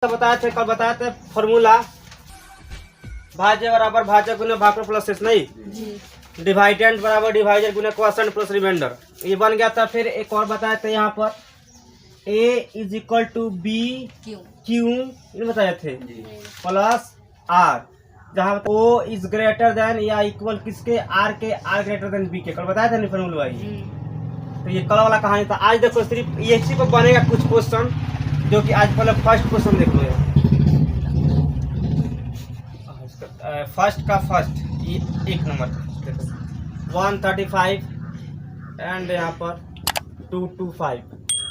तो बताए थे कल बताए थे फॉर्मूला भाज्य बराबर भाज्य गुने भाग प्लस शेष नहीं, डिवाइडेंड बराबर डिवाइडर गुने क्वोशिएंट प्लस रिमाइंडर। ये बन गया था। फिर एक और बताए थे यहाँ पर a is equal to b q ये बताए थे प्लस आर, जहाँ o इज ग्रेटर देन या इक्वल किसके आर के, आर ग्रेटर देन बी के। कल बताया था नहीं फॉर्मूला भाई। तो ये कल वाला कहानी था। आज देखो सिर्फ इसी पर बनेगा कुछ क्वेश्चन, जो कि आज पहले फर्स्ट क्वेश्चन देख लो। फर्स्ट का फर्स्ट ये एक नंबर 135 एंड यहाँ पर 225।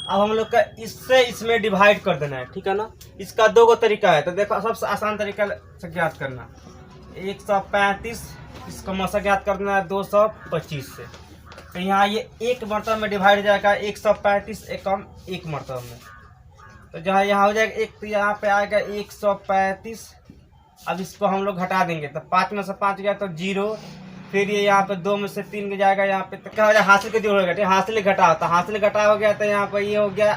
अब हम लोग का इससे इसमें डिवाइड कर देना है, ठीक है ना। इसका दो तरीका है। तो देखो सबसे आसान तरीका से ज्ञात करना 135, इसका मसा ज्ञात करना है 225 से। तो यहाँ ये एक मरतबा में डिवाइड हो जाएगा 135 एकम एक मरतबा में। तो जहाँ यहाँ हो जाएगा एक, तो यहाँ पे आएगा 135। अब इसको हम लोग घटा देंगे तो 5 में से 5 गया तो 0। फिर ये यहाँ पे 2 में से 3 जाएगा यहाँ पे, तो क्या हो जाएगा हासिल के जोड़ हो गया, हासिल घटा होता, हासिल घटा हो गया। तो यहाँ पर ये हो गया,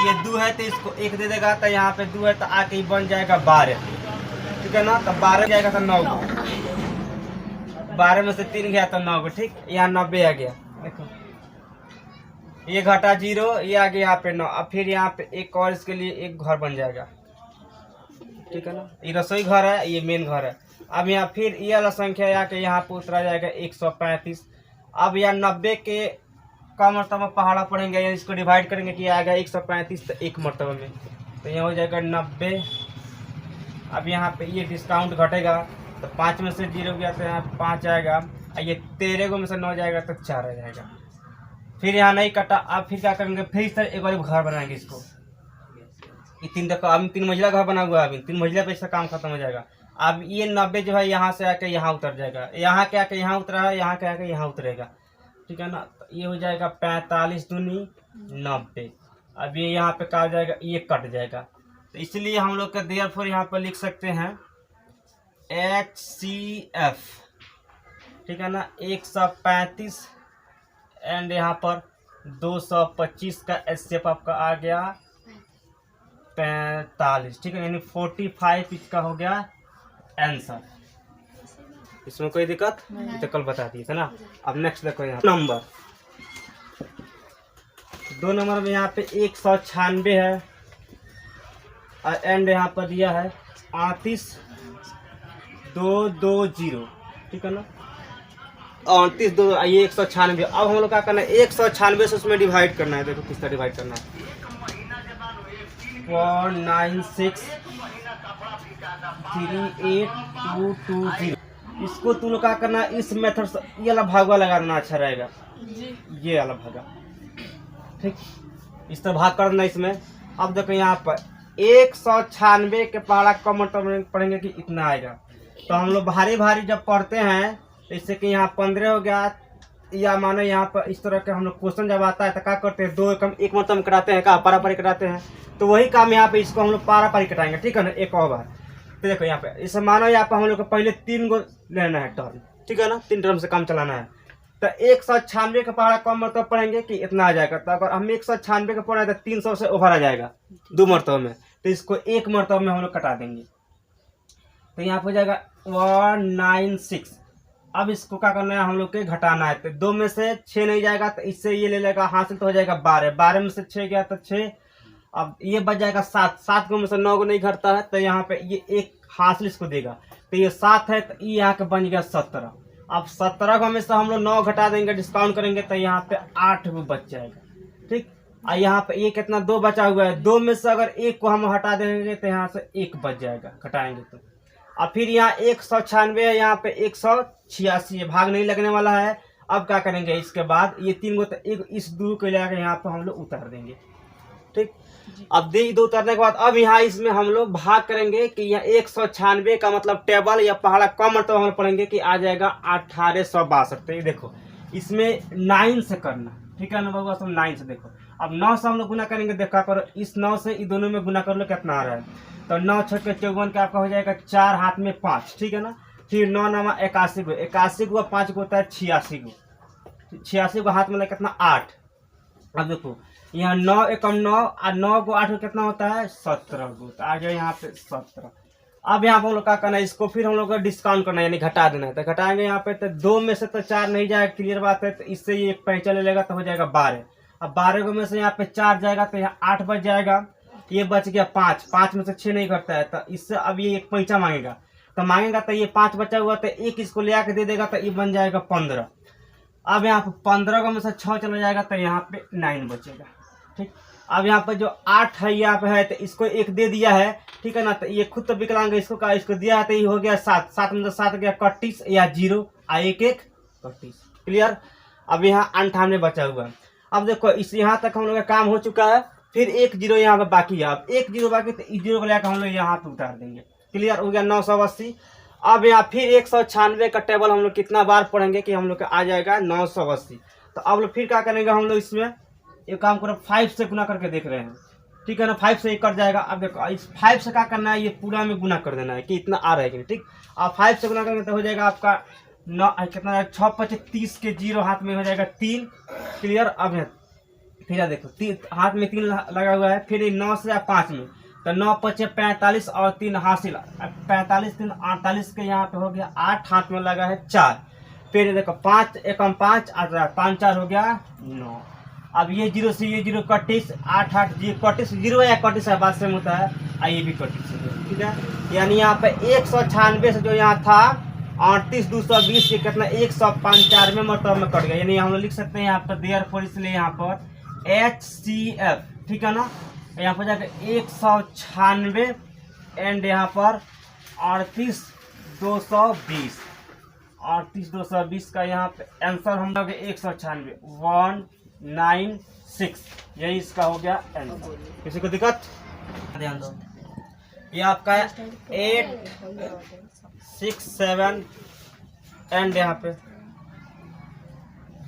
ये 2 है तो इसको 1 दे देगा। तो यहाँ पे 2 है तो आके ही बन जाएगा 12, ठीक है ना। तो 12 जाएगा तो 9 को, 12 में से 3 गया तो 9 को, ठीक। यहाँ 90 आ गया, देखो ये घटा 0, ये आ गया यहाँ पे 9। अब फिर यहाँ पे एक और इसके लिए एक घर बन जाएगा, ठीक है ना। ये रसोई घर है, ये मेन घर है। अब यहाँ फिर ये वाला संख्या आके यहाँ पे उतरा जाएगा 135। अब यहाँ 90 के का मरतबा पहाड़ा पढ़ेंगे, या इसको डिवाइड करेंगे कि आएगा 135 तो एक मरतबा में, तो यहाँ हो जाएगा 90। अब यहाँ पे ये डिस्काउंट घटेगा तो 5 में से 0 गया तो यहाँ 5 आएगा। ये 13 को में से 9 जाएगा तो 4 आ जाएगा। फिर यहाँ नहीं कटा। अब फिर क्या करेंगे, फिर इस तरह एक बार घर बनाएंगे इसको। ये 3 देखो अब 3 मंजिला घर बना हुआ है, अभी 3 मंजिला पे इसका काम खत्म हो जाएगा। अब ये 90 जो है यहाँ से आके यहाँ उतर जाएगा, यहाँ के आके यहाँ उतरा है, यहाँ के आके यहाँ उतरेगा, ठीक है ना। तो ये हो जाएगा 45 दूनी 90। अब ये यहाँ पे क्या हो जाएगा, ये कट जाएगा। तो इसलिए हम लोग का देयरफॉर यहाँ पर लिख सकते हैं HCF, ठीक है ना। 135 एंड यहाँ पर 225 का HCF आपका आ गया 45, ठीक है, यानी 45 इसका हो गया आंसर। इसमें कोई दिक्कत नहीं, तो कल बता दी था ना। अब नेक्स्ट देखो यहाँ नंबर 2 नंबर में यहाँ पे 196 है और एंड यहाँ पर दिया है 38220, ठीक है ना। 382 ये 196। अब हम लोग क्या करना है, 196 से उसमें डिवाइड करना है। देखो किस तरह डिवाइड करना है, 496382220। इसको तुम लोग क्या करना है, इस मेथड से ये वाला भागा लगाना अच्छा रहेगा, ये वाला भागा, ठीक। इस तरह भाग करना इसमें। अब देखो यहाँ पर 196 के पहाड़ा कम मतलब पढ़ेंगे कि इतना आएगा। तो हम लोग भारी भारी जब पढ़ते हैं, जैसे कि यहाँ 15 हो गया, या मानो यहाँ पर इस तरह के हम लोग क्वेश्चन जब आता है तो क्या करते हैं, 2 एकम एक मतलब कराते हैं, क्या पारा पारी कराते हैं। तो वही काम यहाँ पे इसको हम लोग पारा पारी कटाएंगे, ठीक है ना, एक और बार। तो देखो यहाँ पे इसे मानो यहाँ पर हम लोग को पहले 3 गो लेना है टर्म, ठीक है ना, 3 टर्म से काम चलाना है। तो 196 का पहाड़ा कम मतलब पढ़ेंगे कि इतना आ जाएगा। तो अगर हम 196 का पढ़े तो 300 से ओवर आ जाएगा 2 मरतबा में, तो इसको 1 मरतबा में हम लोग कटा देंगे। तो यहाँ पर हो जाएगा 196। अब इसको क्या करना है, हम लोग के घटाना है। तो 2 में से 6 नहीं जाएगा तो इससे ये ले लेगा हासिल, तो हो जाएगा 12। 12 में से 6 गया तो 6। अब ये बच जाएगा 7। 7 को में से 9 को नहीं घटता है, तो यहाँ पे ये एक हासिल इसको देगा। तो ये 7 है तो ये यहाँ के बन गया 17। अब 17 को में से हम लोग 9 घटा देंगे, डिस्काउंट करेंगे, तो यहाँ पे 8 को बच जाएगा, ठीक। और यहाँ पे ये कितना 2 बचा हुआ है, 2 में से अगर 1 को हम हटा देंगे तो यहाँ से 1 बच जाएगा घटाएंगे तो। अब फिर यहाँ 196 है, यहाँ पे 186 है, भाग नहीं लगने वाला है। अब क्या करेंगे, इसके बाद ये 3 गो इस 2 को लेकर यहाँ पे हम लोग उतार देंगे, ठीक। अब दे 2 उतारने के बाद अब यहाँ इसमें हम लोग भाग करेंगे कि यहाँ 196 का मतलब टेबल या पहाड़ा कम मतलब हम पढ़ेंगे कि आ जाएगा 1862। तो ये देखो इसमें 9 से करना, ठीक है ना बाबू, सब 9 से। देखो अब 9 से हम लोग गुना करेंगे, देखा करो इस 9 से इन दोनों में गुना कर लो कितना आ रहा है। तो 9 6 के 54 का आपका हो जाएगा 4 हाथ में 5, ठीक है ना। फिर 9 9 81 को, 81 को 5 को होता है 86 को, 86 को हाथ में कितना 8। अब देखो यहाँ 9 एकम 9 और 9 को 8 कितना होता है 17 गो। तो आ गया यहाँ पे 17। अब यहाँ पे हम लोग क्या करना है, इसको फिर हम लोग को डिस्काउंट करना है यानी घटा देना है। तो घटाएंगे यहाँ पे, तो 2 में से तो 4 नहीं जाएगा, क्लियर बात है। तो इससे ये एक पैंचा ले लेगा तो हो जाएगा 12। अब 12 में से यहाँ पे 4 जाएगा तो यहाँ 8 बच जाएगा, ये बच गया 5। 5 में से 6 नहीं घटता है, तो इससे अब ये एक पैंचा मांगेगा। तो मांगेगा तो ये 5 बचा हुआ, तो एक इसको ले आके दे देगा, तो ये बन जाएगा 15। अब यहाँ पे 15 में से 6 चला जाएगा तो यहाँ पे 9 बचेगा। ठीक, अब यहाँ पे जो 8 है यहाँ पे है, तो इसको एक दे दिया है, ठीक है ना। तो ये खुद तो विकलांग इसको का इसको दिया है, तो ये हो गया 7। 7 में से 7 गया 31 या 0 आ 1 1 31, क्लियर। अब यहाँ 98 बचा हुआ है। अब देखो इस यहाँ तक हम लोग का काम हो चुका है, फिर 1 0 यहाँ पे बाकी है। अब 1 0 बाकी, तो इस 0 को लेकर हम लोग यहाँ पे उतार देंगे, क्लियर हो गया 980। अब यहाँ फिर 196 का टेबल हम लोग कितना बार पढ़ेंगे कि हम लोग का आ जाएगा 980। तो अब लोग फिर क्या करेंगे हम लोग, इसमें एक काम करो 5 से गुना करके देख रहे हैं, ठीक है ना। 5 से ये कट जाएगा। अब देखो इस 5 से क्या करना है, ये पूरा में गुना कर देना है कि इतना आ रहा है कि नहीं, ठीक। अब 5 से गुना करेंगे तो हो जाएगा आपका 9 कितना 6 5 30 के 0 हाथ में हो जाएगा 3, क्लियर। अब फिर देखो 3 हाथ में 3 लगा हुआ है, फिर 9 से 5 में, तो 9 5 45 और 3 हासिल 45 3 48 के यहाँ पे हो गया 8, हाथ में लगा है 4। फिर देखो 5 एकम 5 5 4 हो गया 9। अब ये 0 से ये 0 31 8 8 जी 31 0 या 31 है, बात सेम होता है। ये भी 31 है, ठीक है। यानी यहाँ पे 196 से जो यहाँ था 38 220 के कितना 195 मरतबा में कट गया। यानी हम लोग लिख सकते हैं यहाँ पर देयरफॉर, इसलिए यहाँ पर HCF, ठीक है ना। यहाँ पर जाकर 196 एंड यहाँ पर 38 220 का यहाँ पे आंसर हम लोग 196 196, यही इसका हो गया आंसर। किसी को दिक्कत ध्यान दो, ये आपका 8 6 7 एंड यहाँ पे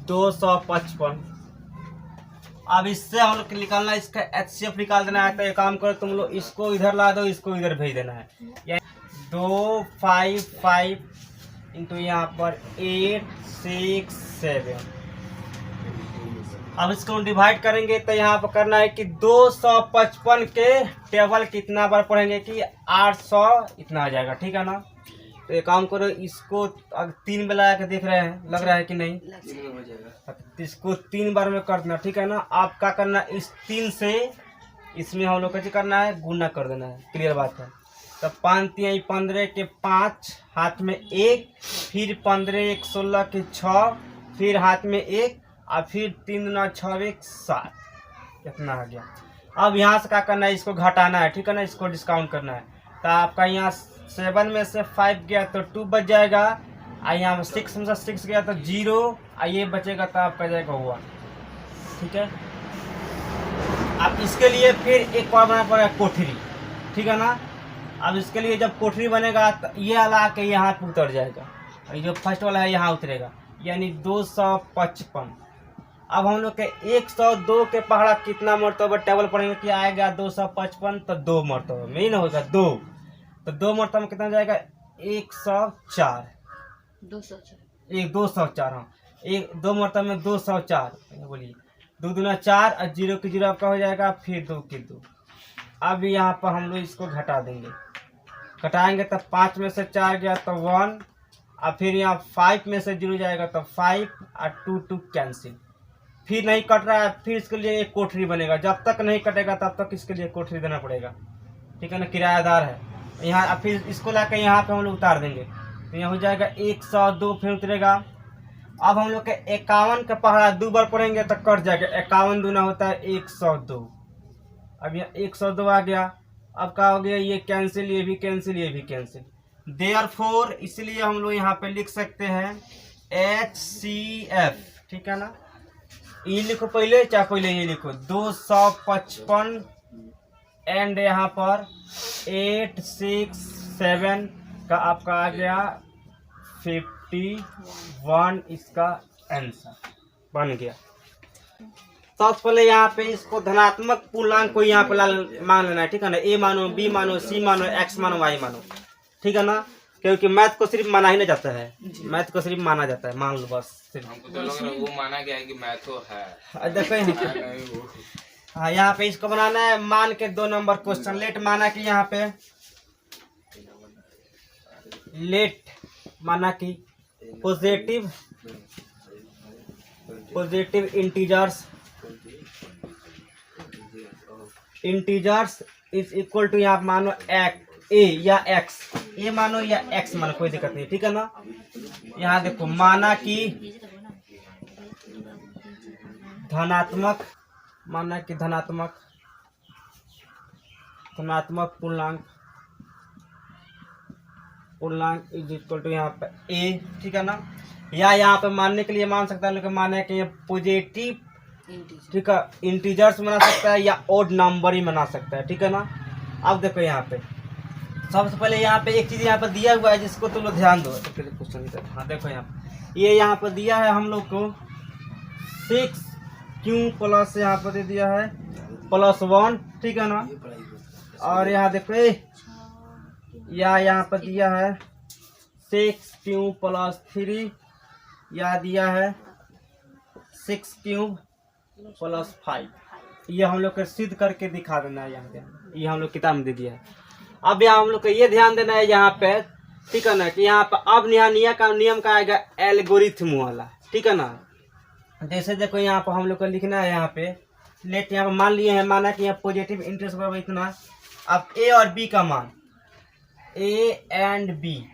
255। अब इससे हम लोग निकालना है, इसका HCF निकाल देना है। तो एक काम करो तुम लोग, इसको इधर ला दो, इसको इधर भेज देना है। 255 इंटू यहाँ पर 8 6 7। अब इसको डिवाइड करेंगे तो यहाँ पर करना है कि 255 के टेबल कितना बार पढ़ेंगे कि 800 इतना आ जाएगा, ठीक है ना। तो एक काम करो, इसको 3 में लगा के देख रहे हैं, लग रहा है कि नहीं, इसको 3 बार में कर देना, ठीक है ना। आप क्या करना, इस 3 से इसमें हम लोग कैसे करना है, गुना कर देना है, क्लियर बात है। तो 5 3 15 के 5 हाथ में 1, फिर 15 1 16 के 6, फिर हाथ में 1 और फिर 3 9 6 1 7, इतना आ गया। अब यहाँ से क्या करना है, इसको घटाना है, ठीक है ना, इसको डिस्काउंट करना है। तो आपका यहाँ 7 में से 5 गया तो 2 बच जाएगा, और यहाँ 6 में से 6 गया तो 0, और ये बचेगा तो आपका जाएगा 1, ठीक है। अब इसके लिए फिर एक और बनाना पड़ेगा कोठरी, ठीक है ना। अब इसके लिए जब कोठरी बनेगा तो ये वाला के यहाँ पे उतर जाएगा, और जो फर्स्ट वाला है यहाँ उतरेगा, यानी 255। अब हम लोग के 102 के पहाड़ा कितना मरतबा टेबल पढ़ेंगे कि आएगा 255, तो 2 मरतबा में ही ना होगा 2, तो 2 मरतबा में कितना जाएगा 104 204, हाँ 2 मरतबा में 204, बोलिए 2 दूना 4 और 0 के 0 आपका हो जाएगा, फिर 2 के 2। अब यहाँ पर हम लोग इसको घटा देंगे, घटाएंगे तो 5 में से 4 गया तो 1, और फिर यहाँ 5 में से 0 जाएगा तो 5 और 2 2 कैंसिल। फिर नहीं कट रहा है, फिर इसके लिए एक कोठरी बनेगा, जब तक नहीं कटेगा तब तक इसके लिए कोठरी देना पड़ेगा, ठीक है ना, किराएदार है यहाँ। फिर इसको लाकर यहाँ पे हम लोग उतार देंगे, तो यहाँ हो जाएगा 102, फिर उतरेगा। अब हम लोग के 51 का पहाड़ा 2 बार पढ़ेंगे तो कट जाएगा, 51 दूना होता है 102। अब यहाँ 102 आ गया, अब क्या हो गया, ये कैंसिल, ये भी कैंसिल, ये भी कैंसिल। देयरफॉर इसलिए हम लोग यहाँ पे लिख सकते हैं HCF, ठीक है ना। ये लिखो पहले, चाहे पहले ये लिखो 255 एंड यहाँ पर 8 6 7 का आपका आ गया 51, इसका आंसर बन गया। सबसे पहले यहाँ पे इसको धनात्मक पूर्णांक को यहाँ पे मान लेना है, ठीक है ना। A मानो, B मानो, C मानो, X मानो, Y मानो, ठीक है ना। क्योंकि मैथ को सिर्फ माना ही नहीं जाता है, मैथ को सिर्फ माना जाता है, मान लो बस सिर्फ। हमको तो लग रहा है वो माना गया है कि मैथ तो है, देखो हाँ यहाँ पे इसको बनाना है मान के 2 नंबर क्वेश्चन। लेट माना कि यहाँ पे लेट माना कि positive integers is equal to यहाँ मानो ए या एक्स, ए मानो या एक्स मानो, कोई दिक्कत नहीं, ठीक है ना। यहाँ देखो माना कि धनात्मक पूर्णांक इज इक्वल टू यहाँ पे ए, ठीक है ना। या यहाँ पे मानने के लिए मान सकता है, लेकिन माने कि ये पॉजिटिव, ठीक है, इंटीजर्स बना सकता है या ओड नंबर ही बना सकता है, ठीक है ना। अब देखो यहाँ पे सबसे पहले यहाँ पे एक चीज यहाँ पे दिया हुआ है जिसको तुम लोग ध्यान दो। हाँ देखो यहाँ पे ये यहाँ पर दिया है हम लोग को 6q प्लस यहाँ पर दे दिया है +1, ठीक है ना। और यहाँ देखो यहाँ पर दिया है 6q + 3, या दिया है 6q + 5। ये हम लोग को सिद्ध करके दिखा देना है यहाँ पे, ये हम लोग किताब में दे दिया है। अब यहाँ हम लोग को ये ध्यान देना है यहाँ पे, ठीक है ना, कि यहाँ पे अब नियम का आएगा एल्गोरिथम वाला, ठीक है ना। जैसे देखो यहाँ पर हम लोग को लिखना है यहाँ पे लेट, यहाँ पर मान लिए हैं, माना कि यहाँ पॉजिटिव इंटरेस्ट बराबर इतना। अब ए और बी का मान, a and b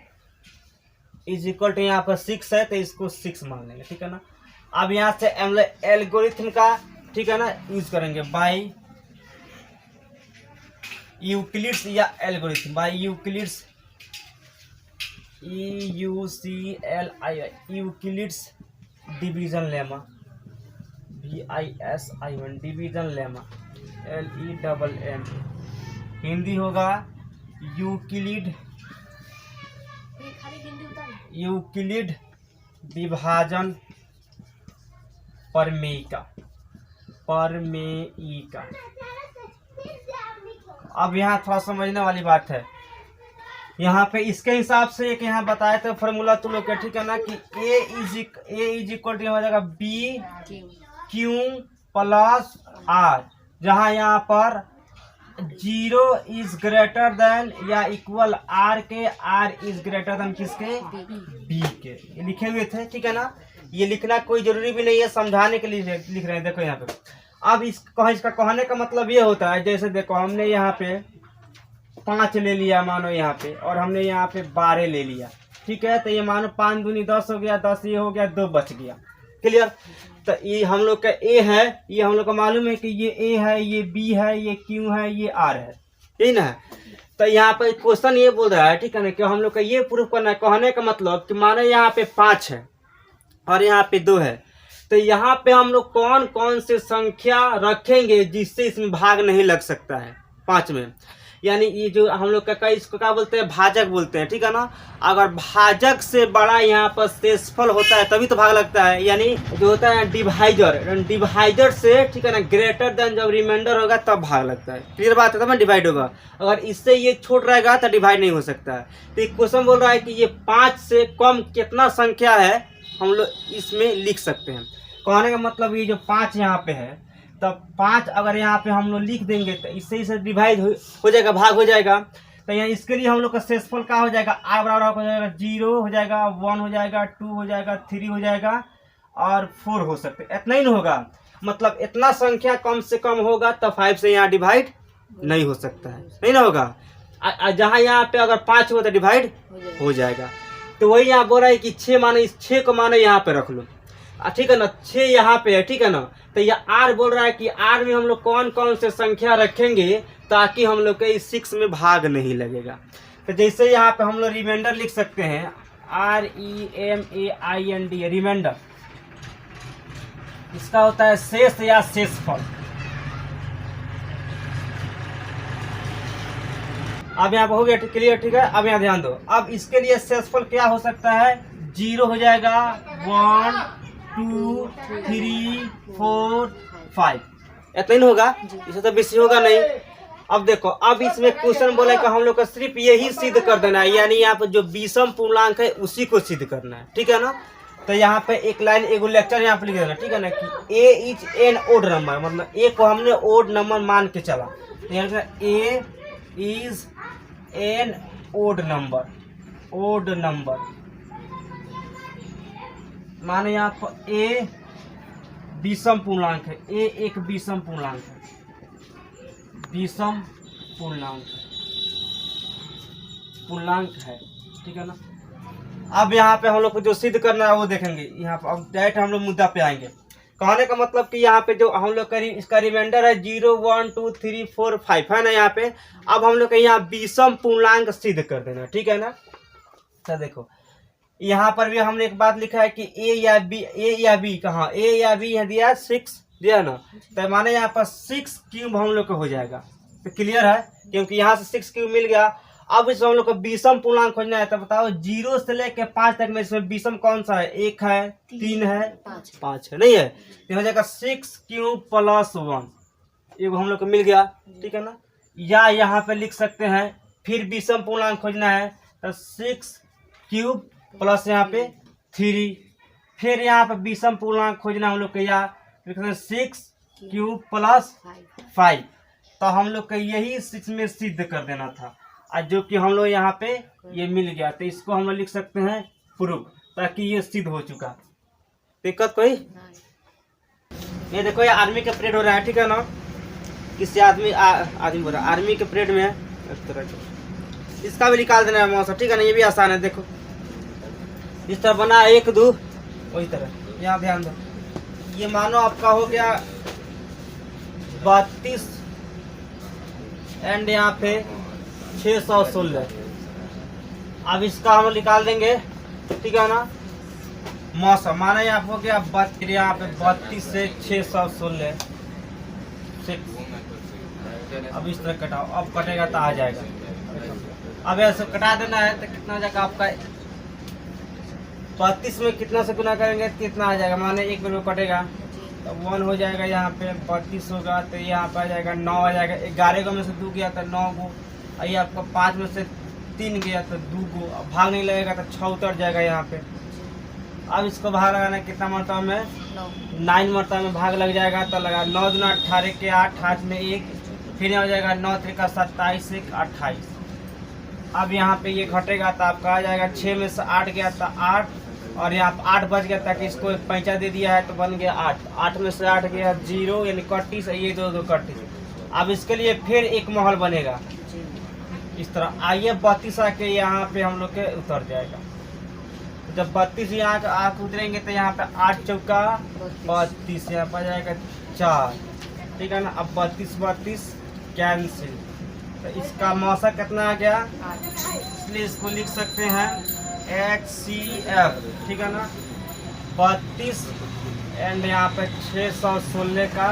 is equal to यहाँ पर 6 है तो इसको 6 मान लेंगे, ठीक है ना। अब यहाँ से एल्गोरिथम का, ठीक है ना, यूज करेंगे बाय यूक्लिड्स या algorithm, by Euclid's Euclid's division lemma, VISIN division lemma, LEMM। Hindi होगा यूक्लिड विभाजन प्रमेयिका। अब यहाँ थोड़ा समझने वाली बात है, यहाँ पे इसके हिसाब से एक यहाँ बताया था फॉर्मूला तुम लोग का, ठीक है ना, कि ए इज इक्वल टू हो जाएगा BQ + R, जहाँ यहाँ पर 0 इज ग्रेटर देन या इक्वल R के, R इज ग्रेटर देन किसके, B के। ये लिखे हुए थे, ठीक है ना। ये लिखना कोई जरूरी भी नहीं है, समझाने के लिए लिख रहे हैं। देखो यहाँ पे अब इसका कहने का मतलब ये होता है, जैसे देखो हमने यहाँ पे 5 ले लिया मानो यहाँ पे, और हमने यहाँ पे 12 ले लिया, ठीक है। तो ये मानो 5 दूनी 10 हो गया, 10 ये हो गया, 2 बच गया, क्लियर। तो ये हम लोग का ए है, ये हम लोग को मालूम है कि ये ए है, ये बी है, ये क्यू है, ये आर है, यही ना। तो यहाँ पे क्वेश्चन ये बोल रहा है, ठीक है ना, कि हम लोग का ये प्रूफ करना है। कहने का मतलब कि मानो यहाँ पे 5 है और यहाँ पे 2 है, तो यहाँ पे हम लोग कौन कौन से संख्या रखेंगे जिससे इसमें भाग नहीं लग सकता है 5 में। यानी ये जो हम लोग का इसको क्या बोलते हैं, भाजक बोलते हैं, ठीक है ना। अगर भाजक से बड़ा यहाँ पर शेषफल होता है तभी तो भाग लगता है, यानी जो होता है डिवाइजर से, ठीक है ना, ग्रेटर देन जब रिमाइंडर होगा तब भाग लगता है। क्लियर बात है, तब डिवाइड होगा। अगर इससे ये छोट रहेगा तो डिवाइड नहीं हो सकता है। तो एक क्वेश्चन बोल रहा है कि ये 5 से कम कितना संख्या है हम लोग इसमें लिख सकते हैं। कहने का मतलब ये जो 5 यहाँ पे है, तब 5 अगर यहाँ पे हम लोग लिख देंगे तो इससे इसे डिवाइड हो जाएगा, भाग हो जाएगा। तो यहाँ इसके लिए हम लोग का शेषफल क्या हो जाएगा, r बराबर हो जाएगा 0 हो जाएगा, 1 हो जाएगा, 2 हो जाएगा, 3 हो जाएगा और 4 हो सकते। इतना ही नहीं होगा, मतलब इतना संख्या कम से कम होगा तब 5 से यहाँ डिवाइड नहीं हो सकता है, नहीं ना होगा। जहाँ यहाँ पे अगर 5 हो तो डिवाइड हो जाएगा। तो वही यहाँ बोल रहा है कि 6 माने, इस 6 को माने यहाँ पे रख लो, ठीक है ना। 6 यहाँ पे है, ठीक है ना। तो ये R बोल रहा है कि R में हम लोग कौन कौन से संख्या रखेंगे ताकि हम लोग के इस 6 में भाग नहीं लगेगा। तो जैसे यहाँ पे हम लोग रिमाइंडर लिख सकते हैं, REMAIND, रिमाइंडर। इसका होता है शेष या शेषफल। अब यहाँ पे हो गया क्लियर, ठीक है। अब यहाँ ध्यान दो, अब इसके लिए शेषफल क्या हो सकता है, 0 हो जाएगा, 1 2 3 4 5, इतना ही होगा, इससे तो बेसी होगा नहीं। अब देखो, अब इसमें क्वेश्चन बोले कि हम लोग को सिर्फ यही सिद्ध कर देना है, यानी यहाँ पर जो विषम पूर्णांक है उसी को सिद्ध करना है, ठीक है ना। तो यहाँ पे एक लाइन एगो लेक्चर यहाँ पे लिख देना, ठीक है ना, कि ए इज एन ओड नंबर, मतलब ए को हमने ओड नंबर मान के चला, तो यहाँ A is an odd number, odd number माने यहाँ पर ए विषम पूर्णांक है, ए एक विषम पूर्णांक है, विषम पूर्णांक है, ठीक है ना। अब यहाँ पे हम लोग को जो सिद्ध करना है वो देखेंगे यहाँ पे। अब डायरेक्ट हम लोग मुद्दा पे आएंगे। कहने का मतलब कि यहाँ पे जो हम लोग का इसका रिमाइंडर है 0 1 2 3 4 5 है ना यहाँ पे। अब हम लोग का यहाँ विषम पूर्णांक सिद्ध कर देना, ठीक है ना। तो देखो यहाँ पर भी हमने एक बात लिखा है कि ए या बी कहाँ, ए या बी यहाँ दिया 6 दिया ना, तो माने यहाँ पर 6 क्यूब हम लोग का हो जाएगा। तो क्लियर है, क्योंकि यहाँ से 6 क्यूब मिल गया। अब इसमें हम लोग को विषम पूर्णांक खोजना है, तो बताओ 0 से लेके 5 तक में इसमें विषम कौन सा है, 1 है, 3 है, 5 है, नहीं है, तो हो जाएगा 6 क्यूब प्लस 1, ये हम लोग को मिल गया, ठीक है ना। या यहाँ पे लिख सकते हैं फिर विषम पूर्णांक खोजना है, तो 6 क्यूब प्लस यहाँ पे 3, फिर यहाँ पे विषम पूर्णांक खोजना हम लोग को, या लिख सकते हैं 6 क्यूब प्लस 5। तो हम लोग को यही 6 में सिद्ध कर देना था, आज जो कि हम लोग यहाँ पे ये मिल गया, तो इसको हम लोग लिख सकते हैं प्रूफ, ताकि ये सिद्ध हो चुका। दिक्कत कोई ये देखो, ये आर्मी का परेड हो रहा है, ठीक है ना। किसी आदमी बोल रहा है आर्मी के परेड में इस तरह का, इसका भी निकाल देना है मौसम, ठीक है ना। ये भी आसान है, देखो इस तरह बना 1 2, वही तरह यहाँ ध्यान दो। ये मानो आपका हो गया 32 एंड यहाँ पे 616। अब इसका हम निकाल देंगे, ठीक है ना। मौसम माना यहाँ हो गया यहाँ पे 32 से 616। अब इस तरह कटाओ, अब कटेगा तो आ जाएगा। अब ऐसे कटा देना है तो कितना हो जाएगा आपका, 32 में कितना से गुना करेंगे कितना आ जाएगा, माने 1 बार में कटेगा तो 1 हो जाएगा, यहाँ पे 32 होगा तो यहाँ पे आ जाएगा 9 आ जाएगा। 11 को में से 2 गया तो 9 गो, ये आपका 5 में से 3 गया तो 2 गो, भाग नहीं लगेगा तो 6 उतर जाएगा यहाँ पे। अब इसको भाग लगाना कितना मरतबा में, 9 मरतबा में भाग लग जाएगा, तो लगा 9 दूना 18 के 8, 8 में 1, फिर हो जाएगा 9 त्रिका 27, 1 28। अब यहाँ पे ये घटेगा तो आपका आ जाएगा 6 में से 8 गया तो 8, और यहाँ पर 8 बच गया, ताकि इसको एक पैंचा दे दिया है तो बन गया 8। 8 में से 8 गया 0, यानी 31, ये 2 2 31। अब इसके लिए फिर एक महल बनेगा इस तरह। आइए 32 आके यहाँ पे हम लोग के उतर जाएगा। जब 32 यहाँ आके उतरेंगे तो यहाँ पे 8 चौका 32, यहाँ पर जाएगा 4, ठीक है ना। अब 32 32 कैंसिल, तो इसका मौसा कितना आ गया, इसलिए इसको लिख सकते हैं HCF, ठीक है ना। 32 एंड यहाँ पे 616 का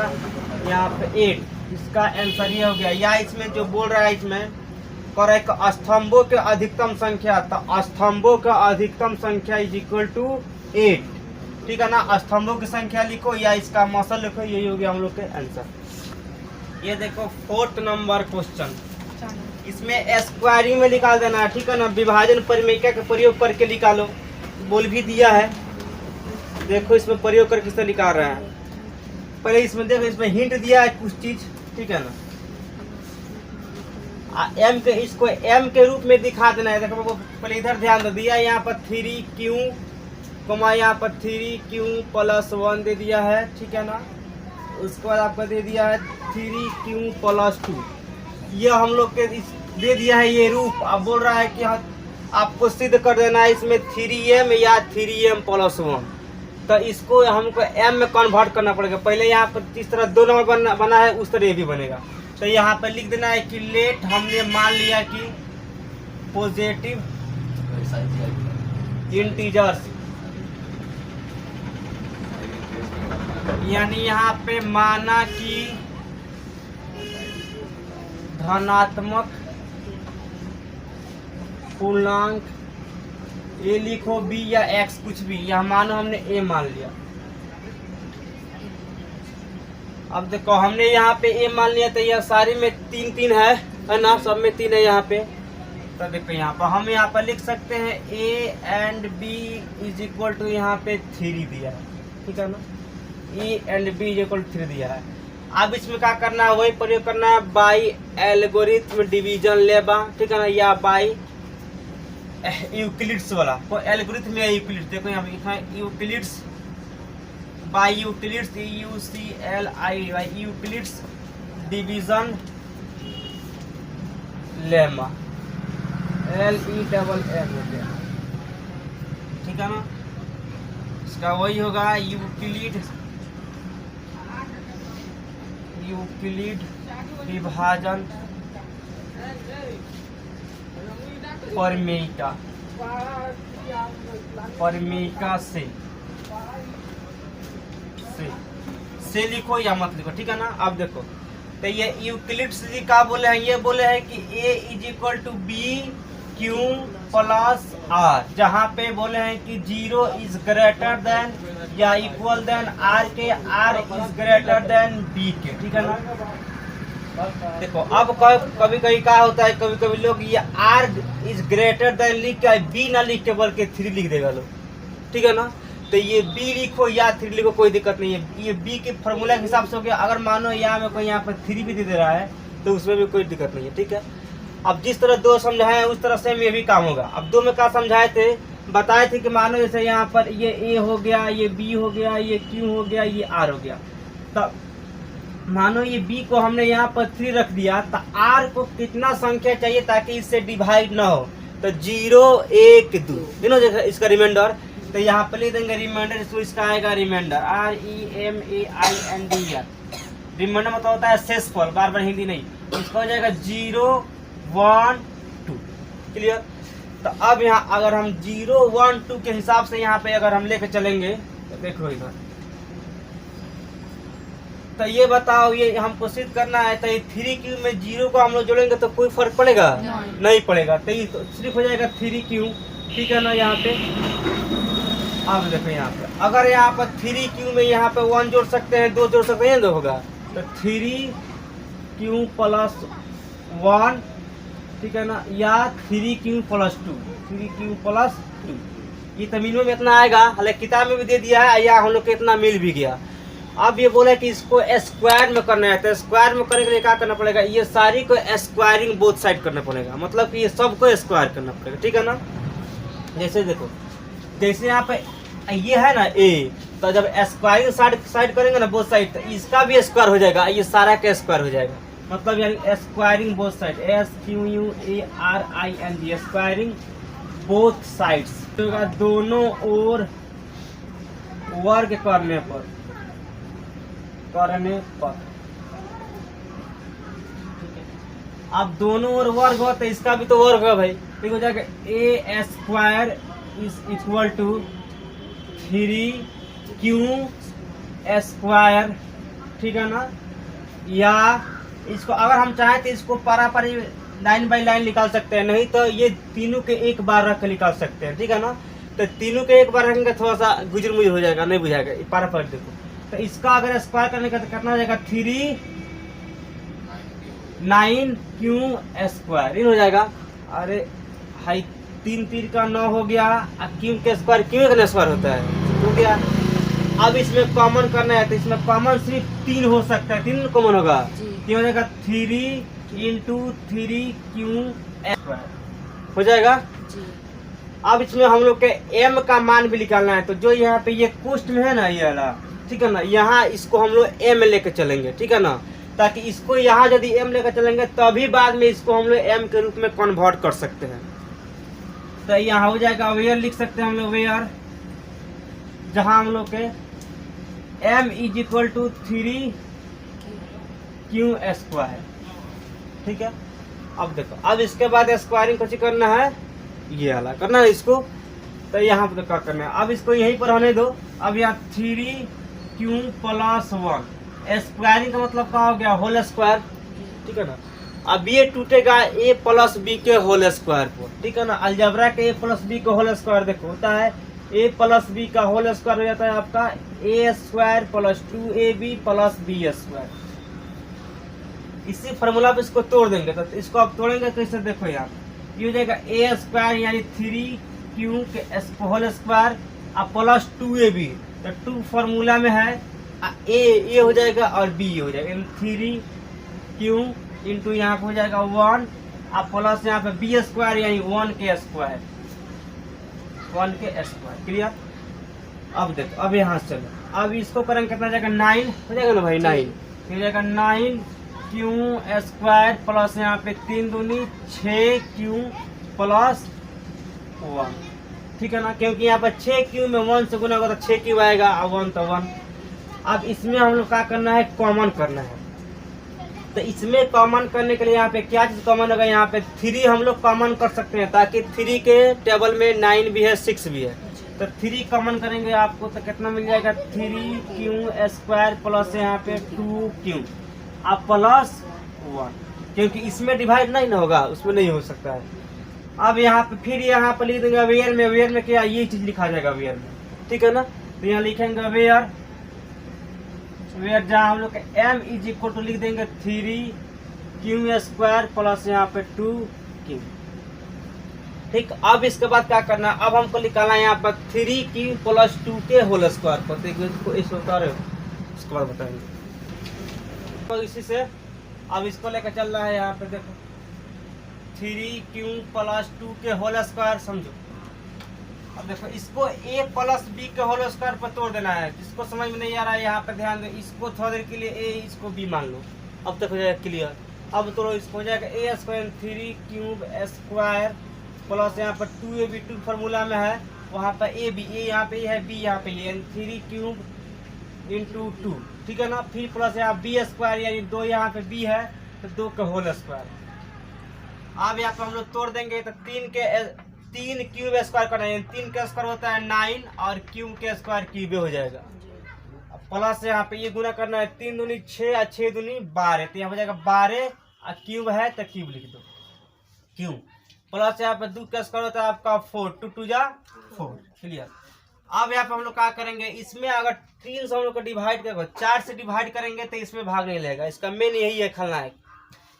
यहाँ पे 8, इसका आंसर ये हो गया। या इसमें जो बोल रहा है इसमें करेक्ट स्तंभों के अधिकतम संख्या, तो स्तंभों का अधिकतम संख्या इज इक्वल टू 8, ठीक है ना। स्तंभों की संख्या लिखो या इसका मौसल लिखो, यही हो गया हम लोग के आंसर। ये देखो 4th नंबर क्वेश्चन, इसमें स्क्वायरिंग में निकाल देना है, ठीक है ना। विभाजन परिमेयिका का प्रयोग करके निकालो, बोल भी दिया है, देखो इसमें प्रयोग करके किससे निकाल रहे हैं। पहले इसमें देखो, इसमें हिंट दिया है कुछ चीज, ठीक है ना। एम के इसको एम के रूप में दिखा देना है। देखो पहले इधर ध्यान दो, दिया यहाँ पर 3Q, यहाँ पर 3Q प्लस 1 दे दिया है, ठीक है ना। उसके बाद आपका दे दिया है 3Q प्लस 2, ये हम लोग के दे दिया है ये रूप। अब बोल रहा है कि आपको सिद्ध कर देना है इसमें 3M या 3M प्लस 1, तो इसको हमको M में कन्वर्ट करना पड़ेगा। पहले यहाँ पर जिस तरह 2 नंबर बना है उस तरह ये भी बनेगा। तो यहाँ पर लिख देना है कि लेट, हमने मान लिया कि पॉजिटिव इंटीजर्स, यानी यहाँ पे माना कि धनात्मक पूर्णांक ए लिखो, बी या एक्स कुछ भी, यहाँ मानो हमने ए मान लिया। अब देखो हमने यहाँ पे ए मान लिया, तो यह सारी में 3 3 है ना, सब में 3 है यहाँ पे। तो देखो यहाँ पर हम यहाँ पर लिख सकते हैं a and b is equal to यहाँ पे 3 दिया है, ठीक है ना। A and b is equal to 3 दिया है। अब इसमें क्या करना है, वही प्रयोग करना है, बाई एल्गोरिथम डिवीजन लेबा, ठीक है ना, या बाई यूक्लिड्स वाला। तो एल्गोरिथम या यूक्लिड्स, देखो यहाँ पे लिखा है Euclid's, by Euclid's, UCLI by Euclid's division lemma, LEMM हो गया, ठीक है ना। इसका वही होगा यूक्लिड विभाजन परमेयिका से लिखो या मत लिखो, ठीक है ना। अब देखो तो ये यूक्लिड्स जी का बोले हैं, ये बोले हैं कि A is equal to b q plus r, जहाँ पे बोले हैं कि 0 इज ग्रेटर देन या इक्वल देन आर के, r is greater than b के, ठीक है ना। देखो अब कभी कभी क्या होता है, कभी कभी लोग ये आर इज ग्रेटर देन लिख के बी ना लिख के बल्कि 3 लिख देगा लोग, ठीक है ना। तो ये बी लिखो या 3 लिखो, कोई दिक्कत नहीं है। ये बी के फॉर्मूला के हिसाब से हो गया। अगर मानो यहाँ में कोई यहाँ पर 3 भी दे रहा है तो उसमें भी कोई दिक्कत नहीं है, ठीक है। अब जिस तरह 2 समझाए उस तरह से ये भी काम होगा। अब 2 में क्या समझाए थे, बताए थे कि मानो जैसे यहाँ पर ये ए हो गया, ये बी हो गया, ये क्यू हो गया, ये आर हो गया। तब मानो ये बी को हमने यहाँ पर 3 रख दिया, तो आर को कितना संख्या चाहिए ताकि इससे डिवाइड ना हो, तो 0 1 2 तीनों इसका रिमाइंडर। तो यहाँ पर लिख देंगे रिमाइंडर, इसको इसका आएगा रिमाइंडर REMAINDER। रिमाइंडर मतलब होता है शेषफल, बार बार हिंदी नहीं। इसका हो जाएगा 0 1 2, क्लियर। तो अब यहाँ अगर हम 0 1 2 के हिसाब से यहाँ पे अगर हम लेके चलेंगे तो देखो इधर, तो ये बताओ, ये हमको सिद्ध करना है। तो ये 3 क्यू में 0 को हम लोग जोड़ेंगे तो कोई फर्क पड़ेगा नहीं पड़ेगा। तो ये तो सिर्फ हो जाएगा 3 क्यू, ठीक है ना। यहाँ पे अब देखो यहाँ पे अगर यहाँ पर 3 क्यू में यहाँ पे 1 जोड़ सकते हैं, 2 जोड़ सकते हैं, तो होगा तो 3 क्यू प्लस 1, ठीक है ना, या 3 क्यू प्लस 2, 3 क्यू प्लस 2। ये तो मिनिमम में इतना आएगा, हालांकि किताब में भी दे दिया है, या हम लोग को इतना मिल भी गया। अब ये बोला कि इसको स्क्वायर में करना है, तो स्क्वायर में करने के लिए क्या करना पड़ेगा, ये सारी को स्क्वायरिंग बोथ साइड करना पड़ेगा, मतलब कि ये सबको स्क्वायर करना पड़ेगा, ठीक है ना। जैसे देखो, जैसे यहाँ पे ये है ना ए, तो जब स्क्वायरिंग साइड करेंगे ना बोथ साइड, तो इसका भी स्क्वायर हो जाएगा, ये सारा का स्क्वायर हो जाएगा, मतलब यानी squaring both side, SQUARING, squaring both sides, दोनों ओर वर्ग करने पर अब दोनों ओर वर्ग हो तो इसका भी तो वर्ग है भाई, ठीक हो जाएगा। A square is equal to 3Q square, ठीक है ना। या इसको अगर हम चाहें तो इसको पारापारी लाइन बाई लाइन निकाल सकते हैं, नहीं तो ये तीनों के एक बार रख के निकाल सकते हैं, ठीक है ना। तो तीनों के एक बार रखेंगे थोड़ा सा गुजर मुझे हो जाएगा, नहीं बुझाएगा। पारापारी देखो, तो इसका अगर स्क्वायर करने का तो कितना हो जाएगा, 3 9Q स्क्वायर, इन हो जाएगा। अरे हाई 3 3 का 9 हो गया, क्यू के स्क्वायर, क्यू का स्क्वायर होता है, हो गया। अब इसमें कॉमन करना है, तो इसमें कॉमन सिर्फ 3 हो सकता है, 3 कॉमन होगा, 3 हो जाएगा 3 × 3Q स्क्वायर हो जाएगा। अब इसमें हम लोग के m का मान भी निकालना है, तो जो यहाँ पे ये कोष्ठ में है ना, ये वाला, ठीक है ना, यहाँ इसको हम लोग m लेके चलेंगे, ठीक है ना, ताकि इसको यहाँ यदि m लेकर चलेंगे तभी बाद में इसको हम लोग m के रूप में कन्वर्ट कर सकते हैं। तो यहाँ हो जाएगा वेयर, लिख सकते हैं हम लोग वेयर, जहाँ हम लोग के m is equal to 3Q square, ठीक है। अब देखो, अब इसके बाद स्क्वायरिंग कुछ करना है, ये वाला करना है इसको, तो यहाँ पर क्या करना है, अब इसको यहीं पर होने दो। अब यहाँ 3Q प्लस 1 स्क्वायरिंग का मतलब क्या हो गया, होल स्क्वायर, ठीक है ना। अब ये टूटेगा a प्लस बी के होल स्क्वायर को, ठीक है ना। अलजेब्रा के a प्लस बी का होल स्क्वायर देखो होता है a प्लस बी का होल स्क्वायर हो जाता है आपका a square plus 2ab plus b square. इसी फॉर्मूला पे इसको तोड़ देंगे, तो इसको अब तोड़ेंगे कैसे, देखो यहाँ ये हो जाएगा ए स्क्वायर यानी 3q के होल स्क्वायर अब प्लस 2ab। तो 2 फॉर्मूला में है, ए हो जाएगा और बी हो जाएगा, 3q इंटू यहाँ पे हो जाएगा 1 अब प्लस यहाँ पे बी स्क्वायर यानी 1 के स्क्वायर, 1 के स्क्वायर। क्लियर। अब देखो अब यहाँ से चलो, अब इसको करेंगे कितना जाएगा 9 हो जाएगा ना भाई, 9 हो जाएगा 9q स्क्वायर प्लस यहाँ पे 3 दूनी 6q प्लस 1। ठीक है ना, क्योंकि यहाँ पर 6q में 1 से गुना होगा तो 6q आएगा और 1 तो 1। अब इसमें हम लोग क्या करना है, कॉमन करना है। तो इसमें कॉमन करने के लिए यहाँ पे क्या चीज कॉमन होगा, यहाँ पे 3 हम लोग कॉमन कर सकते हैं ताकि 3 के टेबल में 9 भी है 6 भी है। तो 3 कॉमन करेंगे आपको तो कितना मिल जाएगा 3q स्क्वायर प्लस यहाँ पे 2q अब प्लस 1, क्योंकि इसमें डिवाइड नहीं ना होगा, उसमें नहीं हो सकता है। अब यहाँ पे फिर यहाँ पे लिख देंगे अवेयर में, अवेयर में क्या ये चीज लिखा जाएगा अवेयर में। ठीक है ना, तो यहाँ लिखेंगे अवेयर, अवेयर जहाँ हम लोग m इज इक्वल टू लिख देंगे 3q स्क्वायर प्लस यहाँ पे 2q। ठीक, अब इसके बाद क्या करना है, अब हमको निकालना है यहाँ पर 3q प्लस 2 के होल स्क्वायर पर। देखो इसको उतारे उसके बाद बताएंगे। तो इसी से अब इसको लेकर चल रहा है यहाँ पे देखो 3q प्लस 2 के होल स्क्वायर, समझो। अब देखो इसको a प्लस बी के होल स्क्वायर पर तोड़ देना है। जिसको समझ में नहीं आ रहा है यहाँ पे ध्यान दो, इसको थोड़ा देर के लिए a इसको b मान लो, अब तक हो जाएगा क्लियर। अब तोड़ो इसको हो जाएगा a square 3q square plus यहाँ पर 2ab, 2 फार्मूला में है, वहाँ पर a b, a यहाँ पे है, b यहाँ पे है, 3q इंटू 2। ठीक है ना, फिर प्लस यहाँ b स्क्वायर यानी 2 यहाँ पे b है तो 2 का होल स्क्वायर। अब यहाँ पे हम लोग तोड़ देंगे तो 3 क्यूब स्क्वायर करना है, 3 का स्क्वायर होता है 9 और क्यूब के स्क्वायर क्यूब हो जाएगा। प्लस यहाँ पे ये गुना करना है, 3 दूनी 6 और 6 दूनी 12, तो यहाँ हो जाएगा 12 और क्यूब है तो क्यूब लिख दो क्यूब। प्लस यहाँ पे 2 का स्क्वायर होता है आपका 4, 2 2 जा 4। क्लियर। अब यहाँ पे हम लोग क्या करेंगे, इसमें अगर 3 से हम लोग को डिवाइड करेंगे, 4 से डिवाइड करेंगे तो इसमें भाग नहीं लगेगा, इसका मेन यही है खलनायक।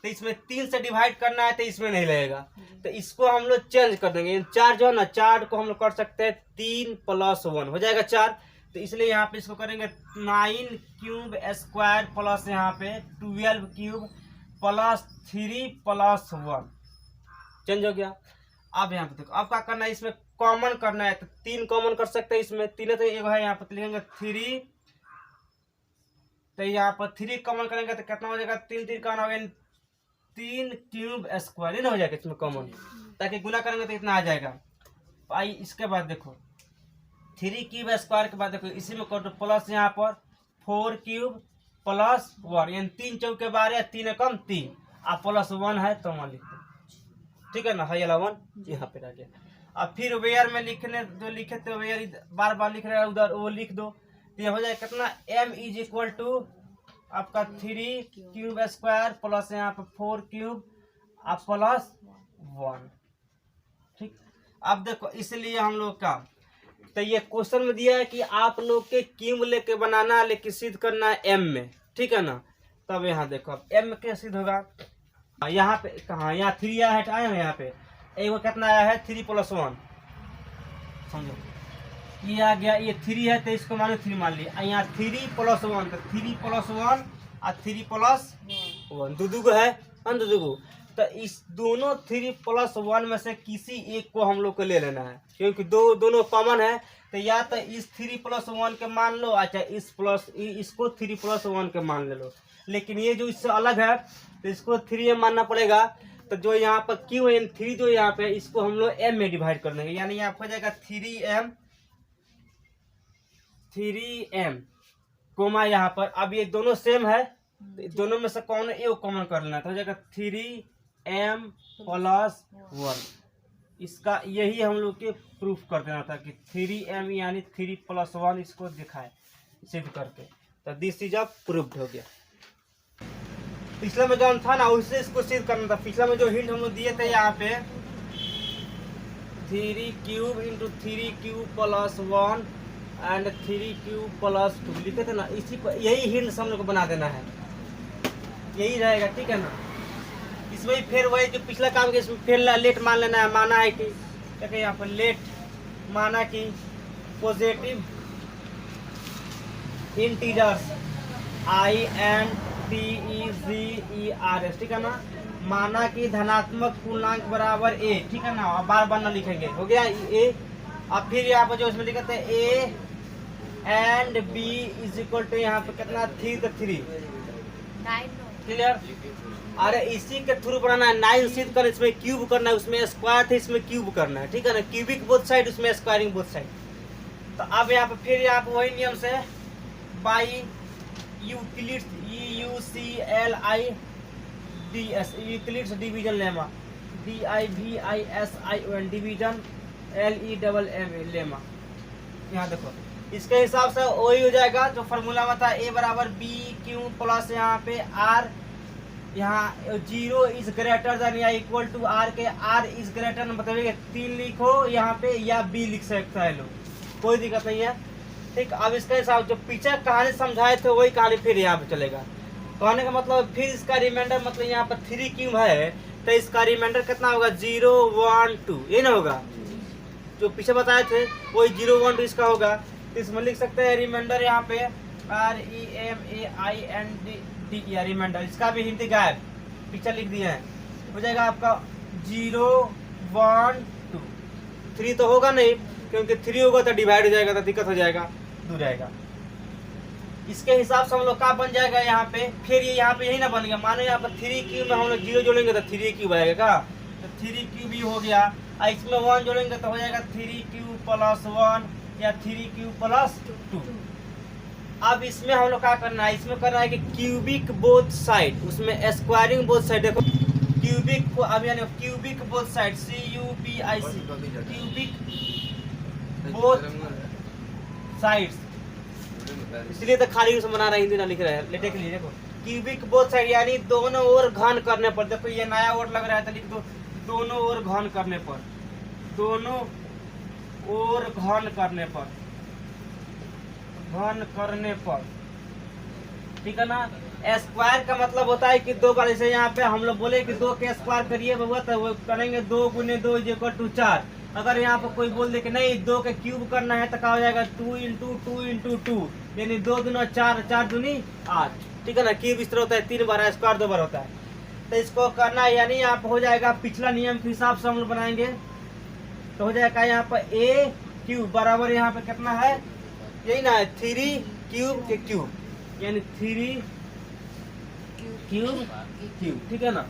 तो इसमें 3 से डिवाइड करना है तो इसमें नहीं लगेगा, तो इसको हम लोग चेंज कर देंगे। 4 जो है ना, 4 को हम लोग कर सकते हैं 3 प्लस 1 हो जाएगा 4। तो इसलिए यहाँ पे इसको करेंगे 9q स्क्वायर प्लस यहाँ पे 12q प्लस 3 प्लस 1 चेंज हो गया। अब यहाँ पे देखो अब क्या करना है, इसमें कॉमन करना है तो 3 कॉमन कर सकते हैं इसमें, 3 तो एक है, यहाँ पे लिखेंगे 3, तो यहाँ पर 3 कॉमन करेंगे तो कितना हो जाएगा 3 3 का 3 क्यूब स्क्वायर हो जाएगा इसमें कॉमन, ताकि गुना करेंगे तो इतना आ जाएगा। आई इसके बाद देखो 3 क्यूब स्क्वायर के बाद देखो इसी में कर दो प्लस यहाँ पर 4 क्यूब प्लस 1 यानी 3 चौके 12, 3 कम 3 आप प्लस 1 है तो 1 लिख दो। ठीक है ना, है 11 यहाँ पे रह गया। अब फिर वेयर में लिखने जो लिखे थे वेयर बार बार लिख रहे हैं उधर, वो लिख दो तो ये हो जाएगा कितना m इज इक्वल टू आपका 3 क्यूब स्क्वायर प्लस यहाँ पे 4 क्यूब आप प्लस 1। ठीक, अब देखो इसलिए हम लोग का तो ये क्वेश्चन में दिया है कि आप लोग के क्यूब लेके बनाना है, लेकिन सिद्ध करना है m में। ठीक है ना, तब यहाँ देखो अब m के सिद्ध होगा, यहाँ पे कहाँ यहाँ 3 आया है, आया है यहाँ पे एक कितना आया है 3 प्लस 1, समझो ये आ गया, ये 3 है तो इसको मानो 3 मान लिया, यहाँ 3 प्लस 1 तो 3 प्लस 1 और 3 प्लस 1 दो है दो, तो इस दोनों 3 प्लस 1 में से किसी एक को हम लोग को ले लेना है, क्योंकि दोनों कॉमन है। तो या तो इस 3 प्लस 1 के मान लो, अच्छा इसको 3 प्लस 1 के मान ले लो, लेकिन ये जो इससे अलग है तो इसको 3 मानना पड़ेगा। तो जो यहाँ पर क्यू है 3 जो यहाँ पे इसको हम लोग m में डिवाइड कर देंगे, यानी यहाँ हो जाएगा 3m कोमा यहाँ पर। अब ये दोनों सेम है, दोनों में से कौन एक कॉमन कर लेना, तो हो जाएगा 3m प्लस 1। इसका यही हम लोग के प्रूफ कर देना था कि 3m यानी 3 प्लस 1 इसको दिखाए सिद्ध करके, तो दिस इज अब प्रूफ्ड हो गया। पिछला में जो था ना उससे इसको सिद्ध करना था। पिछला में जो हिंट हम लोग दिए थे यहाँ पे 3 cube into 3 cube plus 1 and 3 cube plus 2 लिखे थे ना, इसी पर यही हिंट हम लोग को बना देना है, यही रहेगा। ठीक है ना, इसमें भी फिर वही जो पिछला काम किया, इसमें फिर लेट मान लेना है। माना है कि क्या कहें यहाँ पर, लेट माना कि पॉजिटिव इंटीजर्स INTEGERS, ठीक है ना। माना कि धनात्मक पूर्णांक बराबर a, ठीक है ना। अब बार बार ना लिखेंगे, हो गया a। अब फिर यहाँ पर जो इसमें लिखते हैं a and b is equal to यहाँ पे कितना 3 तो 3 क्लियर। अरे इसी के थ्रू बनाना है 9 सिद्ध करना, इसमें क्यूब करना है, उसमें स्क्वायर थे इसमें क्यूब करना है, ठीक है ना। क्यूबिक बोथ साइड, उसमें स्क्वायरिंग बोथ साइड। तो अब यहाँ पे फिर यहाँ पे वही नियम से by Euclid's EUCLIDS Euclid's division lemma DIVISION division LEMMA lemma. यहाँ देखो इसके हिसाब से वही हो जाएगा जो फॉर्मूला में था, a बराबर b क्यू प्लस यहाँ पे r, यहाँ 0 इज ग्रेटर देन या इक्वल टू r के r इज ग्रेटर देन, मतलब 3 लिखो यहाँ पे या b लिख सकता है लोग, कोई दिक्कत नहीं है, ठीक। अब इसके हिसाब जो पीछे कहानी समझाए थे वही कहानी फिर यहाँ पे चलेगा। कहने का मतलब फिर इसका रिमाइंडर, मतलब यहाँ पर 3 क्यूब है तो इसका रिमाइंडर कितना होगा 0 1 2, ये ना होगा जो पीछे बताए थे वही 0 1 2 इसका होगा। तो इसमें लिख सकते हैं रिमाइंडर यहाँ पे REMAIND रिमाइंडर, इसका भी हिंदी गायब पीछे लिख दिया है, हो जाएगा आपका 0 1 2 3 तो होगा नहीं, क्योंकि 3 होगा तो डिवाइड हो जाएगा तो दिक्कत हो जाएगा, दूर जाएगा। इसके हिसाब से हम लोग का बन जाएगा यहाँ पे, फिर ये यहाँ पे यही ना बन गया। मानो यहाँ पर 3 क्यूब में हम लोग 0 जोड़ेंगे तो 3 क्यूब आएगा का, तो 3 क्यूब ही हो गया। इसमें 1 जोड़ेंगे तो हो जाएगा 3 क्यूब प्लस 1 या 3 क्यूब प्लस 2। अब इसमें हम लोग क्या करना है, इसमें करना है कि क्यूबिक बोथ साइड, उसमें स्क्वायरिंग बोथ साइड, देखो क्यूबिक को अब यानी cubic both side CUBIC cubic both sides, इसलिए तो खाली उसमें बना रहा है, हिंदी ना लिख रहा है लेटे के लिए। देखो क्यूबिक बोथ साइड यानी दोनों ओर घन करने पर, देखो ये नया वर्ड लग रहा है तो लिख दो दोनों ओर घन करने पर, दोनों ओर घन करने पर, घन करने पर, ठीक है ना। स्क्वायर का मतलब होता है कि 2 बार, जैसे यहाँ पे हम लोग बोले कि 2 के स्क्वायर करिए बबुआ तो वो करेंगे 2 गुने 2 इक्वल टू 4। अगर यहाँ पर कोई बोल दे कि नहीं 2 के क्यूब करना है तो क्या हो जाएगा 2 इंटू 2 इंटू 2, यानी 2 दूना 4, 4 दूनी 8, ठीक है ना। क्यूब इस तरह होता है 3 बार, स्क्वायर 2 बार होता है। तो इसको करना है यानी यहाँ पर हो जाएगा पिछला नियम के हिसाब से हम लोग बनाएंगे तो हो जाएगा यहाँ पर a क्यूब बराबर यहाँ पे कितना है, यही ना है 3 क्यूब के क्यूब, यानी 3 क्यूब क्यूब, ठीक है ना।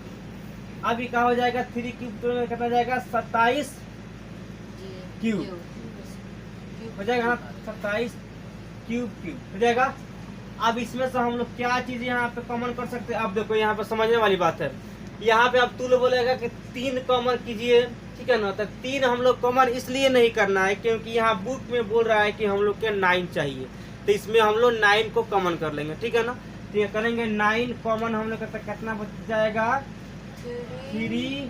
अभी क्या हो जाएगा 3 क्यूब तो कितना जाएगा 27 क्यूब हो जाएगा ना, 27 क्यूब क्यूब हो जाएगा। अब इसमें से हम लोग क्या चीज यहाँ पे कॉमन कर सकते हैं, अब देखो यहाँ पे समझने वाली बात है। यहाँ पे अब तू लोग बोलेगा कि 3 कॉमन कीजिए, ठीक है ना। तो 3 हम लोग कॉमन इसलिए नहीं करना है क्योंकि यहाँ बुक में बोल रहा है कि हम लोग के 9 चाहिए, तो इसमें हम लोग 9 को कॉमन कर लेंगे, ठीक है ना। तो ये करेंगे 9 कॉमन, हम लोग का कितना बच जाएगा 3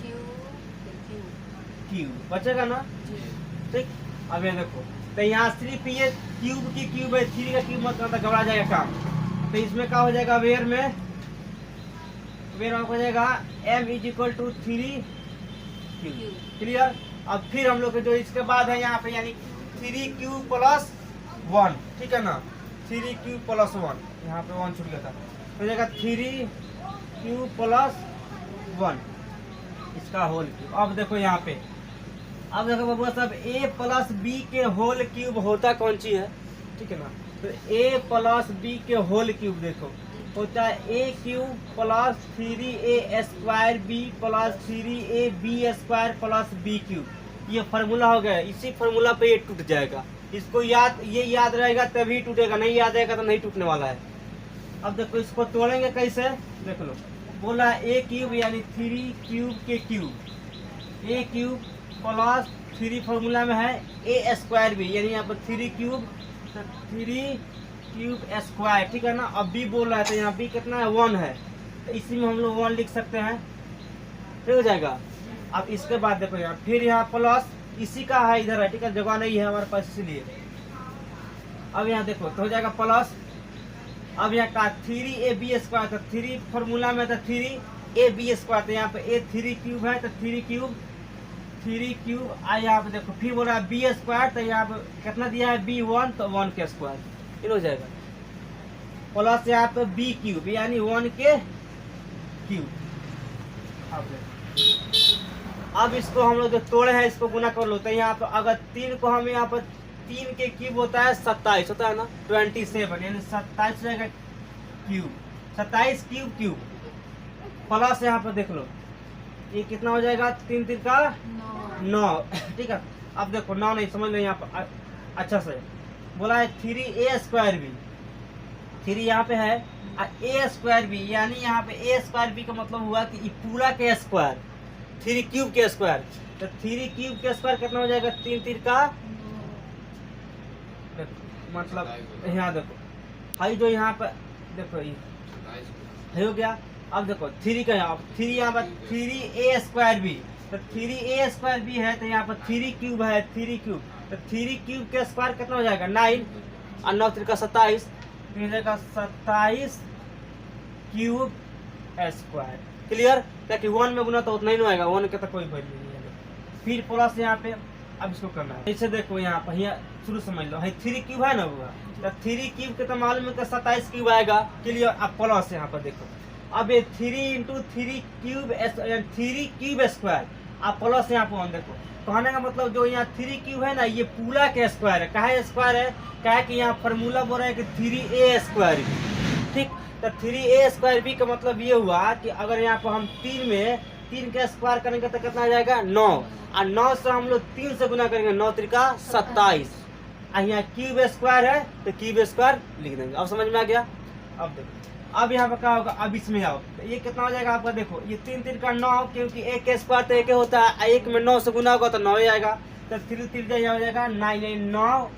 क्यूब बचेगा ना, ठीक। अब ये देखो तो यहाँ 3 पे ये क्यूब की क्यूब है, 3 का क्यूब मतलब घबरा जाएगा काम। तो इसमें क्या हो जाएगा वेयर में, वेयर हो जाएगा m is equal to 3 cube, clear. अब फिर हम लोग जो इसके बाद है यहाँ पे यानी 3 क्यूब प्लस 1, ठीक है ना, 3 क्यूब प्लस 1, यहाँ पे 1 छूट गया था, हो जाएगा 3 क्यूब प्लस 1 इसका होल क्यूब। अब देखो यहाँ पे, अब देखो बाबू सब a प्लस बी के होल क्यूब होता कौन सी है, ठीक है ना। तो a प्लस बी के होल क्यूब देखो होता है a cube plus 3a square b plus 3ab square plus b cube. ये फार्मूला हो गया, इसी फार्मूला पे ये टूट जाएगा, इसको ये याद रहेगा तभी टूटेगा, नहीं याद रहेगा तो नहीं टूटने वाला है। अब देखो इसको तोड़ेंगे कैसे, देख लो बोला a क्यूब यानी 3 क्यूब के cube, a cube plus 3 formula में है a स्क्वायर b, यानी यहाँ पर 3 क्यूब स्क्वायर, ठीक है ना। अब b बोल रहा है तो यहाँ b कितना है 1 है, तो इसी में हम लोग 1 लिख सकते हैं, ठीक हो जाएगा। अब इसके बाद देखो यहाँ फिर यहाँ प्लस इसी का है इधर है, ठीक है, जगह नहीं है हमारे पास इसलिए। अब यहाँ देखो तो हो जाएगा प्लस, अब यहाँ का 3ab स्क्वायर, तो 3 फार्मूला में था 3 ए बी स्क्वायर, तो यहाँ पे ए 3 क्यूब है तो 3 क्यूब यहाँ पे देखो, फिर बोल रहा है बी स्क्वायर, तो यहाँ पे कितना दिया है B1, तो 1 के स्क्वायर इन हो जाएगा, प्लस यहाँ पे बी क्यूब यानी 1 के क्यूब। अब इसको हम लोग जो तोड़े हैं इसको गुना कर लो, तो यहाँ पर अगर 3 को हम यहाँ पर 3 के क्यूब होता है 27 होता है ना, 27 यानी 27 रहेगा क्यूब, 27 क्यूब प्लस यहाँ पर देख लो ये कितना हो जाएगा, 3 3 का 9 ठीक है। अब देखो 9 नहीं समझ लो यहाँ पर अच्छा से बोला है 3a स्क्वायर बी, 3 यहाँ पे है और a स्क्वायर बी यानी यहाँ पे a स्क्वायर बी का मतलब हुआ कि ये पूरा के स्क्वायर 3 क्यूब के स्क्वायर, तो 3 क्यूब के स्क्वायर कितना हो जाएगा, 3 3 का मतलब यहाँ देखो भाई जो यहाँ पर देखो ये हो गया। अब देखो 3 का यहाँ 3 पर 3a स्क्वायर बी, तो 3a स्क्वायर बी है तो यहाँ पर 3 क्यूब है, 3 क्यूब, तो 3 क्यूब के स्क्वायर कितना हो जाएगा 9 और 9 3 का 27, तो हो जाएगा 27 क्यूब स्क्वायर। क्लियर, ताकि 1 में गुना तो उतना ही नहीं आएगा, 1 के तो कोई वैल्यू नहीं है। फिर प्लस यहाँ पे अब इसको करना है, जैसे देखो यहाँ पर यहाँ शुरू समझ लो, 3 क्यूब है ना हुआ, तो 3 क्यूब के तो मालूम है कि 27 क्यूब आएगा। क्लियर, अब प्लस यहाँ पर देखो, अब ये 3 इंटू 3 क्यूब 3 क्यूब स्क्वायर, अब प्लस यहाँ पर देखो, कहने का मतलब जो यहाँ 3 क्यूब है ना ये पूरा के स्क्वायर है, काहे स्क्वायर है, काहे कि यहाँ फार्मूला बोल रहा है कि 3a स्क्वायर बी, ठीक, तो 3a स्क्वायर बी का मतलब ये हुआ कि अगर यहाँ पर हम 3 में 3 का स्क्वायर करेंगे तो कितना आ जाएगा 9, और 9 से हम लोग 3 से गुना करेंगे, 9 3 का 27, और यहाँ क्यूब स्क्वायर है तो क्यूब स्क्वायर लिख देंगे। अब समझ में आ गया। अब देखो अब यहाँ पर क्या होगा, अब इसमें आओ तो ये कितना हो जाएगा आपका, देखो ये 3 3 का 9, क्योंकि 1 के स्क्वायर तो 1 होता है, 1 में 9 से गुना होगा तो 9 ही आएगा, तो 3 3 हो जाएगा 9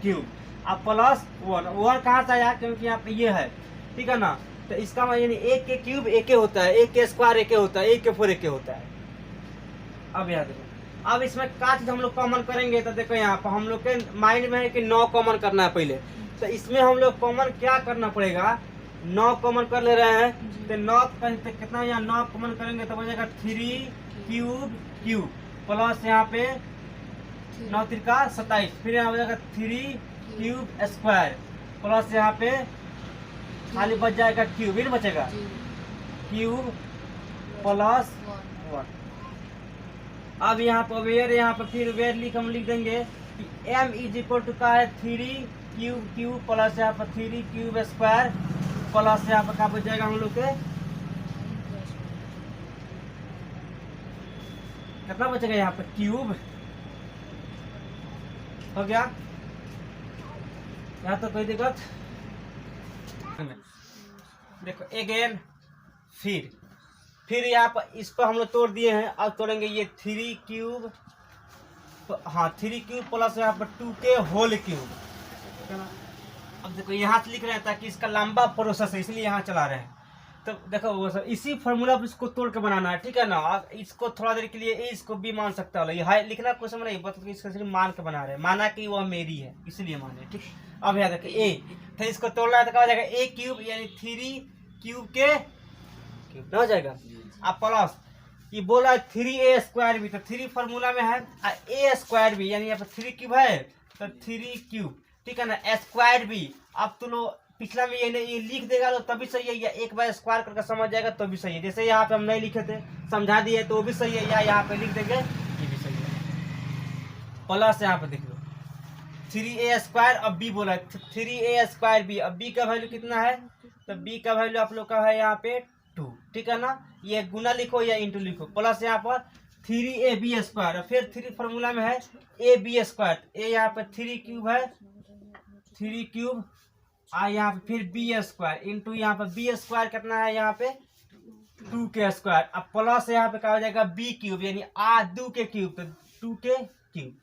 क्यूब, अब प्लस 1 कहाँ से आया, क्योंकि यहाँ पे ये है, ठीक है ना, तो इसका मतलब यानी 1 के क्यूब 1 होता है, 1 के स्क्वायर 1 होता है, 1 के 4 1 होता है। अब यहाँ देखो, अब इसमें क्या चीज हम लोग कॉमन करेंगे, तो देखो यहाँ पर हम लोग के माइंड में है कि 9 कॉमन करना है पहले, तो इसमें हम लोग कॉमन क्या करना पड़ेगा, 9 कॉमन कर ले रहे हैं, तो 9 कितना यहाँ 9 कॉमन करेंगे तो हो जाएगा 3 क्यूब प्लस यहाँ पे 9 3 का 27, फिर यहाँ हो जाएगा 3 क्यूब स्क्वायर प्लस यहाँ पे खाली बच जाएगा क्यूब, ही बचेगा क्यूब प्लस 1। अब यहाँ पर वेयर, यहाँ पर फिर वेयर हम लिख देंगे कि m इज इक्वल टू का है 3 क्यूब प्लस यहाँ पर 3 क्यूब स्क्वायर प्लस यहाँ पर क्या बच जाएगा हम लोग के कितना बचेगा यहाँ पर क्यूब हो गया। यहाँ तो कोई दिक्कत देखो अगेन, फिर यहाँ पर इसको हम लोग तोड़ दिए हैं, अब तोड़ेंगे ये 3 क्यूब, हाँ 3 क्यूब प्लस यहाँ पर 2 के होल क्यूब। अब देखो यहाँ से लिख रहे हैं ताकि इसका लंबा प्रोसेस है इसलिए यहाँ चला रहे हैं, तो देखो वो सब इसी फॉर्मूला पर इसको तोड़ के बनाना है, ठीक है ना। आप इसको थोड़ा देर के लिए ए इसको भी मान सकता है, ये लिखना कोई समझ नहीं, बस इसको सिर्फ मान के बना रहे हैं, माना कि वह मेरी है इसलिए माने, ठीक। अब यहाँ देखो ए, तो इसको तोड़ना है तो क्या हो जाएगा ए क्यूब यानी 3 क्यूब के क्यूब हो जाएगा, अब प्लस ये बोला 3a स्क्वायर भी, तो 3 फार्मूला में है, a स्क्वायर भी यानी यहाँ पर 3 क्यूब है तो 3 क्यूब, ठीक है ना, स्क्वायर भी। अब तुम लोग पिछला में ये लिख देगा तो तभी सही है, या एक बार स्क्वायर करके समझ जाएगा तो भी सही है, जैसे यहाँ पे हम नहीं लिखे थे समझा दिए तो वो भी सही है, या यहाँ पे लिख देंगे ये भी सही है। प्लस यहाँ पे देख लो 3a स्क्वायर, अब b बोला 3a स्क्वायर b, अब b का वैल्यू कितना है, तो b का वैल्यू आप लोग का है यहाँ पे 2, ठीक है ना, ये गुना लिखो या इंटू लिखो, प्लस यहाँ पर 3ab स्क्वायर, फिर 3 फार्मूला में है ab स्क्वायर, a यहाँ पे 3 क्यूब है 3 क्यूब, यहाँ पे फिर b स्क्वायर इंटू यहाँ पे b स्क्वायर कितना है यहाँ पे 2 के स्क्वायर, अब प्लस यहाँ पे क्या हो जाएगा b क्यूब यानी 2 के क्यूब, तो 2 के क्यूब।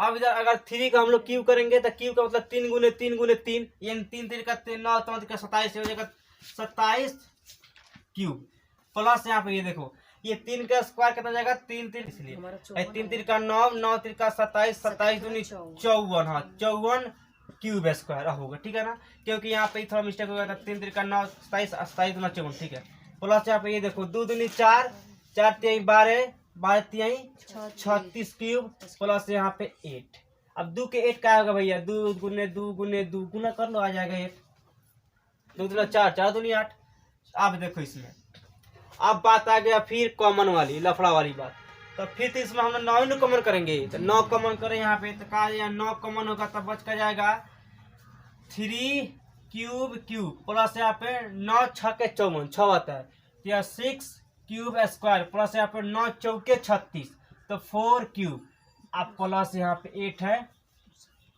अब इधर अगर 3 का हम लोग क्यूब करेंगे तो क्यूब का मतलब 3 गुने 3 गुने 3 यानी 3 3 का 3 9 3 का 27 हो जाएगा 27 क्यूब, प्लस यहाँ पे ये देखो ये 3 का स्क्वायर कितना जाएगा 3 3, इसलिए 3 3 का 9 9 3 का 27 27 दूनी 54, हाँ 54 क्यूब स्क्वायर होगा, ठीक है ना, क्योंकि यहाँ पे थोड़ा मिस्टेक हो गया था। 3 3 का 9, 27 27 दूना 54, ठीक है। प्लस यहाँ पे ये देखो 2 दूनी 4, 4 तिहाई 12, 12 तिहाई 36 क्यूब प्लस यहाँ पे 8। अब 2 के 8 का होगा भैया, 2 गुने 2 गुने 2 गुना कर लो, आ जाएगा 8। 2 दूना 4, 4 दूनी 8। अब देखो इसमें अब बात आ गया फिर कॉमन वाली, लफड़ा वाली बात। तो फिर तो इसमें हम लोग 9 ही कॉमन करेंगे, तो 9 कॉमन करें यहाँ पे, तो कहा यहाँ 9 कॉमन होगा, तब बच कर जाएगा 3 क्यूब क्यूब प्लस यहाँ पे 9 6 के 54, 6 आता है, तो यह 6 क्यूब स्क्वायर प्लस यहाँ पे 9 चौके 36, तो 4 क्यूब। अब प्लस यहाँ पे 8 है,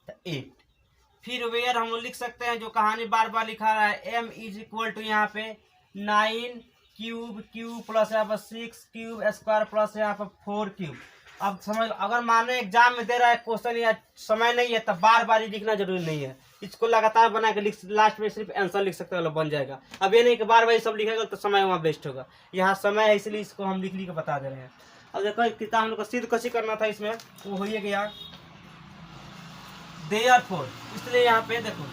तो 8। फिर वेयर हम लोग लिख सकते हैं, जो कहानी बार बार लिखा रहा है, m इज इक्वल टू यहाँ पे 9 क्यूब क्यूब प्लस यहाँ पर 6 क्यूब स्क्वायर प्लस यहाँ पर 4 क्यूब। अब समझ, अगर मानो एग्जाम में दे रहा है क्वेश्चन या समय नहीं है, तब बार बार ही लिखना जरूरी नहीं है, इसको लगातार बना के लास्ट में सिर्फ आंसर लिख सकते हो, बन जाएगा। अब ये नहीं कि बार बार सब लिखेगा तो समय वहाँ वेस्ट होगा, यहाँ समय है इसलिए इसको हम लिख के बता दे रहे हैं। अब देखो किताब हम लोग को सिद्ध कैसे करना था, इसमें वो हो ही गया देयरफॉर, इसलिए यहाँ पे देखो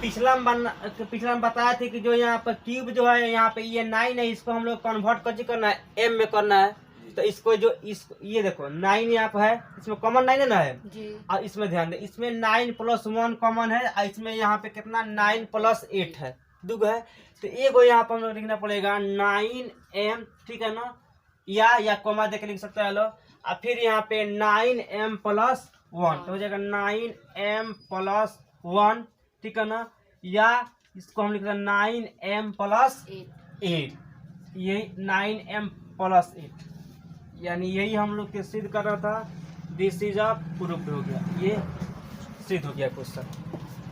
पिछला में बताया था कि जो यहाँ पर क्यूब जो है यहाँ पे ये 9 है, इसको हम लोग कन्वर्ट कैसे करना है, एम में करना है। तो इसको जो ये देखो 9 यहाँ पर है, इसमें कॉमन 9 है ना है जी। और इसमें ध्यान दे, इसमें 9 + 1 कॉमन है, और इसमें यहाँ पे कितना 9 + 8 है, 2 है। तो एगो यहाँ पर हम लोग लिखना पड़ेगा 9m, ठीक है ना, या कॉमा देके लिख सकते हैं लो। और फिर यहाँ पे 9m + 1, तो हो जाएगा 9m + 1, ठीक है ना, या इसको हम लिख रहे हैं 9m + 8, ये 9m + 8, यानी यही हम लोग के सिद्ध कर रहा था। दिस इज अ प्रूफ हो गया, ये सिद्ध हो गया क्वेश्चन।